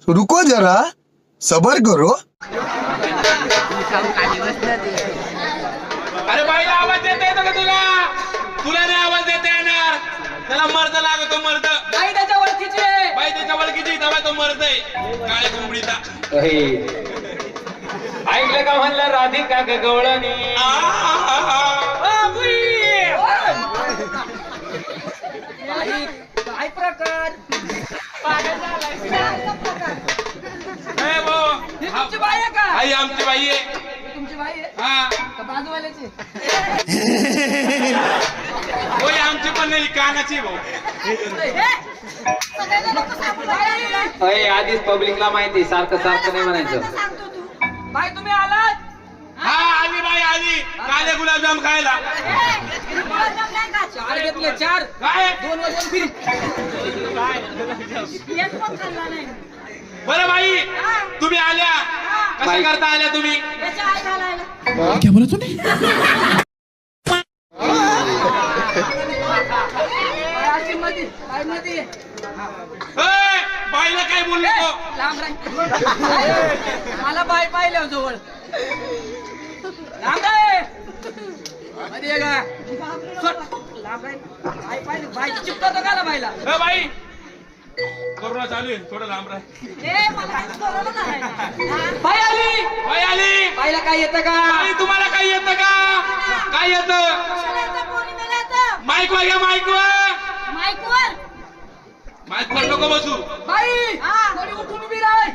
रुको जरा सबर करो. अरे बाईला आवाज देता येतो का तुला? तुला नाही आवाज देता येणार. त्याला मर्द लागतो मर्द. बाई त्याच्या ओळखीची आहे. बाई त्याच्या ओळखीची तेव्हा तो मर्द आहे. काळ्या कोंबडीचा. ऐकलं का म्हणलं राधिका गवळणी. बाई काय प्रकार पागल झालाय. ए भाऊ, ही तुमची बाई आहे का? आई आमची बाई आहे. ही तुमची बाई आहे हा का बाजूवाल्याची? होय आमची पण नाही कानाची भाऊ. अय आधीच पब्लिकला माहिती सारखं सारखं नाही म्हणायचं. बाई तुम्ही आलात? हा आली बाई आली. काले गुलाबजाम खायला. 4 घेतले 4. काय 2 वजन फ्री. बरं बाई तुम्ही आल्या कशा बाई. करता आल्या तुम्ही? बाई मध्ये बाई मध्ये ए, बाईला काय बोललो तो? लांब राह. मला बाई पाहिलं जवळ. लांब राह. मध्ये ये का? सोड. लांब राह. बाई पाहिलं. बाई चिपकतो का ना बाईला? ए बाई कोरोना चालू आहे थोडं लांब राह. बाई आली. बाई आली. बाईला काय येतं का? बाई तुम्हाला काही येतं का? काय येतं? माईक वर घ्या माईक वर. माईक वर नको बसू. बाई कोणी उठून उभी राह.